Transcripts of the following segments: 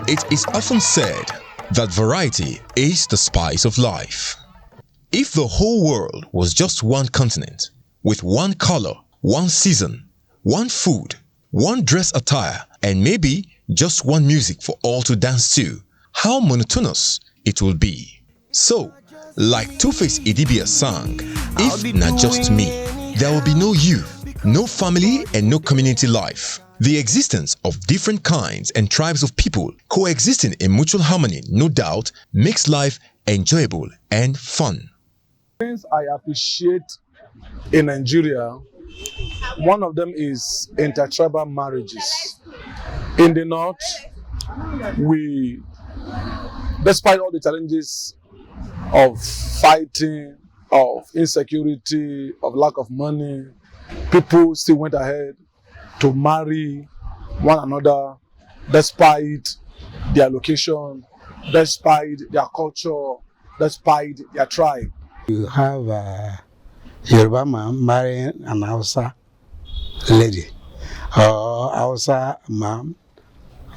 It is often said that variety is the spice of life. If the whole world was just one continent, with one color, one season, one food, one dress attire, and maybe just one music for all to dance to, how monotonous it will be. So, like Two-Face Idibia sang, "If not just me, there will be no you, no family and no community life." The existence of different kinds and tribes of people coexisting in mutual harmony, no doubt, makes life enjoyable and fun. Things I appreciate in Nigeria, one of them is intertribal marriages. In the north, we, despite all the challenges of fighting, of insecurity, of lack of money, people still went ahead to marry one another despite their location, despite their culture, despite their tribe. You have a Yoruba man marrying an Hausa lady, or Hausa man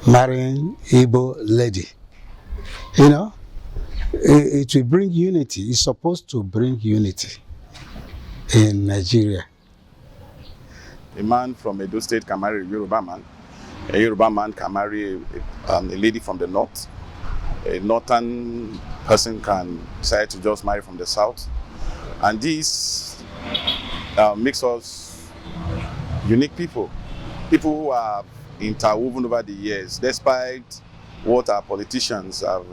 marrying Igbo lady. You know, it will bring unity. It's supposed to bring unity in Nigeria. A man from Edo State can marry a Yoruba man. A Yoruba man can marry a lady from the north. A northern person can decide to just marry from the south. And this makes us unique people. People who are interwoven over the years, despite what our politicians have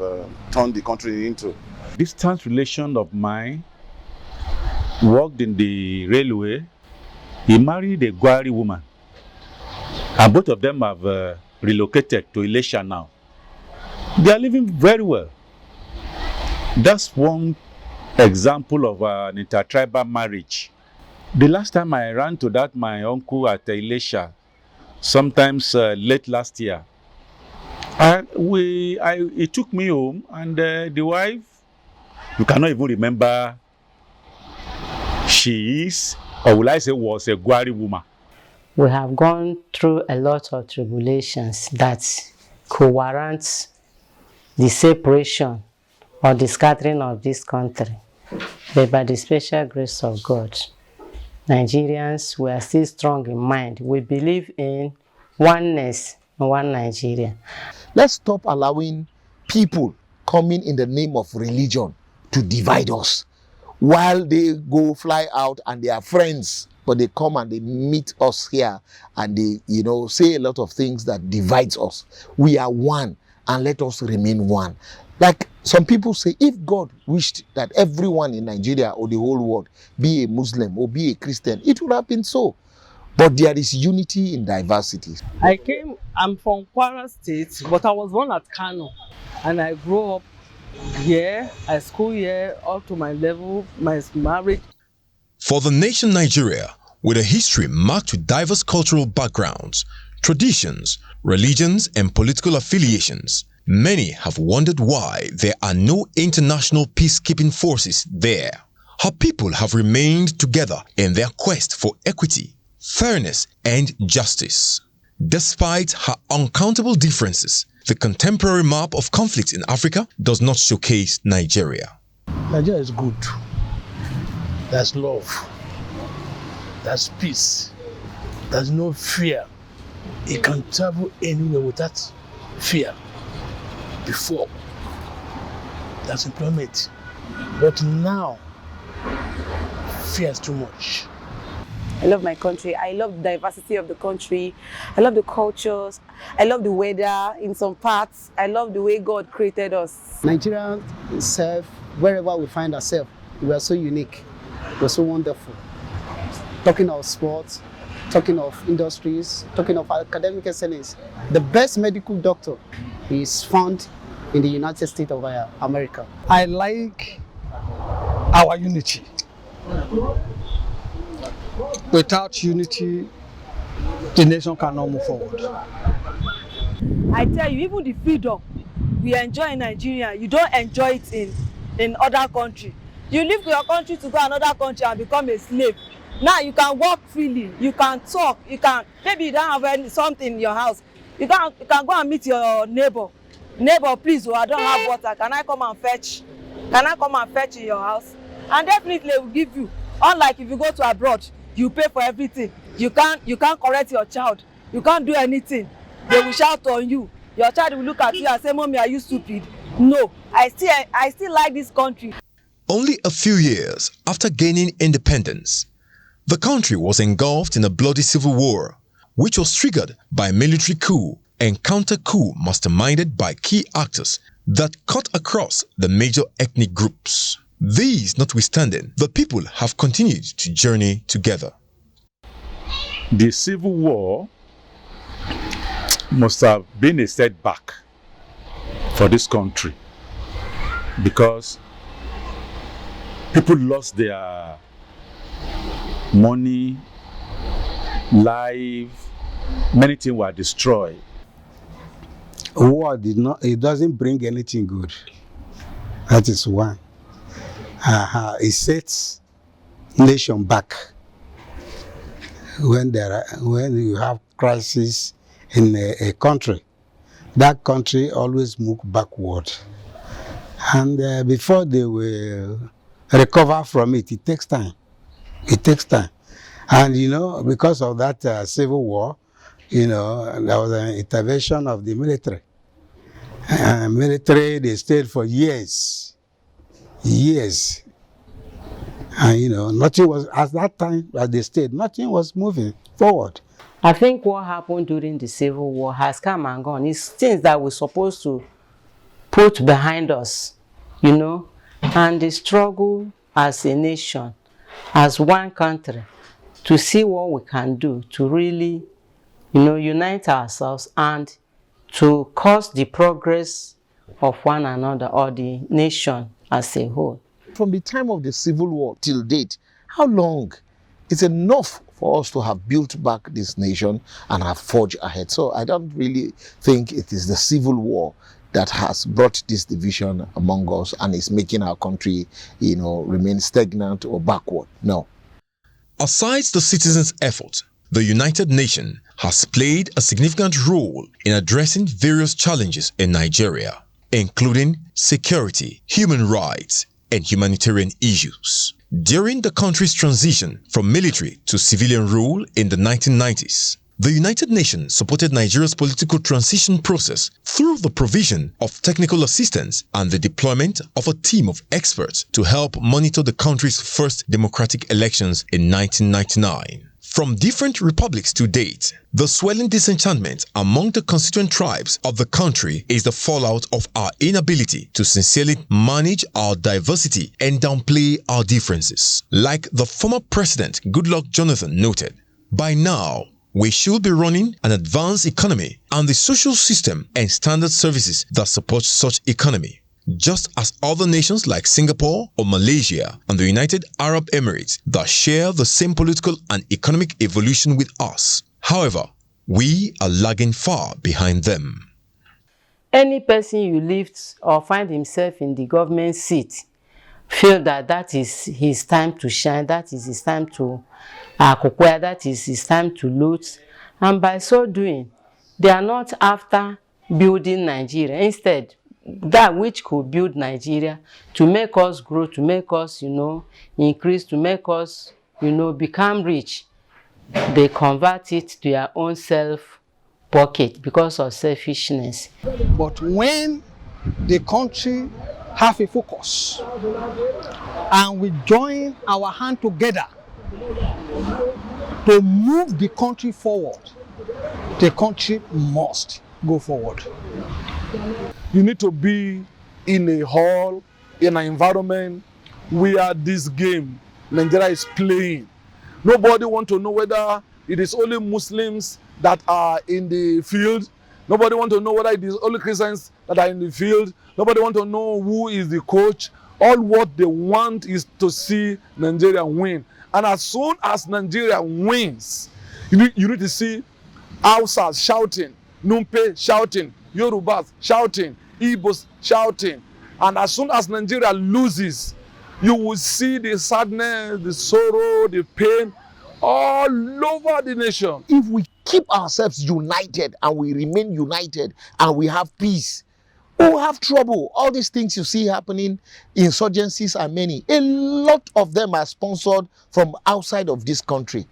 turned the country into. Distant relation of mine worked in the railway. He married a Gwari woman, and both of them have relocated to Elisha now. They are living very well. That's one example of an intertribal marriage. The last time I ran to that, my uncle at Elisha, sometimes late last year, he took me home, and the wife, you cannot even remember she is, or will I say was, a Gwari woman. We have gone through a lot of tribulations that could warrant the separation or the scattering of this country. But by the special grace of God, Nigerians, we are still strong in mind. We believe in oneness in one Nigeria. Let's stop allowing people coming in the name of religion to divide us. While they go fly out and they are friends, but they come and they meet us here and they, say a lot of things that divides us. We are one, and let us remain one. Like some people say, if God wished that everyone in Nigeria or the whole world be a Muslim or be a Christian, it would have been so. But there is unity in diversity. I'm from Kwara State, but I was born at Kano, and I grew up here, I school here, up to my level, my marriage. For the nation Nigeria, with a history marked with diverse cultural backgrounds, traditions, religions, and political affiliations, many have wondered why there are no international peacekeeping forces there. Her people have remained together in their quest for equity, fairness, and justice. Despite her uncountable differences, the contemporary map of conflict in Africa does not showcase Nigeria. Nigeria is good. There's love. There's peace. There's no fear. You can travel anywhere without fear. Before, there's employment. But now, fear is too much. I love my country. I love the diversity of the country. I love the cultures. I love the weather in some parts. I love the way God created us. Nigeria itself, wherever we find ourselves, we are so unique. We're so wonderful. Talking of sports, talking of industries, talking of academic excellence. The best medical doctor is found in the United States of America. I like our unity. Without unity, the nation cannot move forward. I tell you, even the freedom we enjoy in Nigeria, you don't enjoy it in other countries. You leave your country to go another country and become a slave. Now you can walk freely, you can talk, maybe you don't have something in your house. You can go and meet your neighbor. neighbor, please, oh, I don't have water. Can I come and fetch? Can I come and fetch in your house? And definitely they will give you. Unlike if you go to abroad, you pay for everything. You can't correct your child. You can't do anything. They will shout on you. Your child will look at you and say, "Mommy, are you stupid?" No, I still like this country. Only a few years after gaining independence, the country was engulfed in a bloody civil war, which was triggered by a military coup and counter-coup masterminded by key actors that cut across the major ethnic groups. These notwithstanding, the people have continued to journey together. The civil war must have been a setback for this country because people lost their money, life, many things were destroyed. War it doesn't bring anything good. That is one. It sets nation back when you have crisis in a country. That country always move backward, and before they will recover from it, it takes time. It takes time, and because of that civil war, there was an intervention of the military. Military, they stayed for years, and nothing was, at that time that they stayed, nothing was moving forward. I think what happened during the Civil War has come and gone. It's things that we're supposed to put behind us, and the struggle as a nation, as one country, to see what we can do to really, unite ourselves and to cause the progress of one another or the nation as a whole. From the time of the Civil War till date, how long is enough for us to have built back this nation and have forged ahead? So I don't really think it is the Civil War that has brought this division among us and is making our country, remain stagnant or backward. No. Aside the citizens' effort, the United Nations has played a significant role in addressing various challenges in Nigeria, including security, human rights, and humanitarian issues. During the country's transition from military to civilian rule in the 1990s, the United Nations supported Nigeria's political transition process through the provision of technical assistance and the deployment of a team of experts to help monitor the country's first democratic elections in 1999. From different republics to date, the swelling disenchantment among the constituent tribes of the country is the fallout of our inability to sincerely manage our diversity and downplay our differences. Like the former president Goodluck Jonathan noted, by now, we should be running an advanced economy and the social system and standard services that support such economy, just as other nations like Singapore or Malaysia and the United Arab Emirates that share the same political and economic evolution with us. However, we are lagging far behind them. Any person you lift or find himself in the government seat feel that is his time to shine, that is his time to acquire, that is his time to loot, and by so doing, they are not after building Nigeria. Instead, that which could build Nigeria to make us grow, to make us, increase, to make us, become rich, they convert it to their own self pocket because of selfishness. But when the country have a focus and we join our hand together to move the country forward, the country must go forward. You need to be in a hall, in an environment where this game Nigeria is playing. Nobody wants to know whether it is only Muslims that are in the field. Nobody wants to know whether it is only Christians that are in the field. Nobody wants to know who is the coach. All what they want is to see Nigeria win. And as soon as Nigeria wins, you need to see Hausas shouting, Numpe shouting, Yorubas shouting, Igbos shouting. And as soon as Nigeria loses, you will see the sadness, the sorrow, the pain all over the nation. If we keep ourselves united and we remain united and we have peace, who have trouble. All these things you see happening, insurgencies are many. A lot of them are sponsored from outside of this country.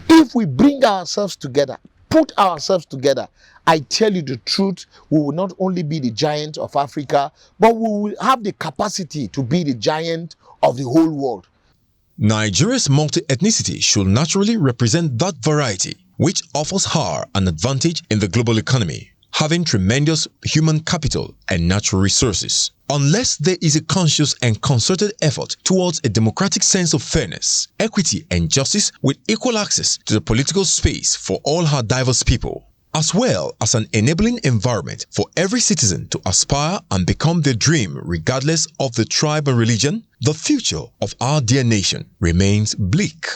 If we bring ourselves together, put ourselves together, I tell you the truth, we will not only be the giant of Africa, but we will have the capacity to be the giant of the whole world. Nigeria's multi-ethnicity should naturally represent that variety, which offers her an advantage in the global economy, having tremendous human capital and natural resources. Unless there is a conscious and concerted effort towards a democratic sense of fairness, equity and justice with equal access to the political space for all her diverse people, as well as an enabling environment for every citizen to aspire and become their dream regardless of the tribe and religion, the future of our dear nation remains bleak.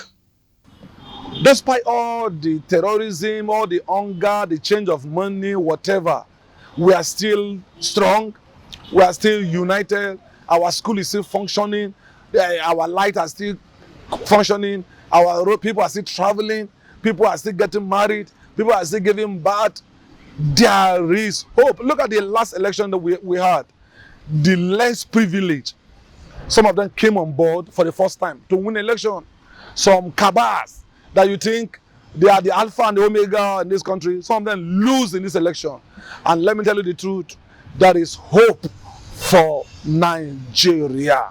Despite all the terrorism, all the hunger, the change of money, whatever, we are still strong, we are still united, our school is still functioning, our light are still functioning, our road people are still traveling, people are still getting married, people are still giving birth. There is hope. Look at the last election that we had. The less privileged, some of them came on board for the first time to win election. Some cabals that you think they are the alpha and the omega in this country, some of them lose in this election. And let me tell you the truth, there is hope for Nigeria.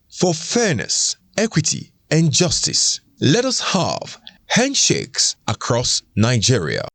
For fairness, equity, and justice, let us have handshakes across Nigeria.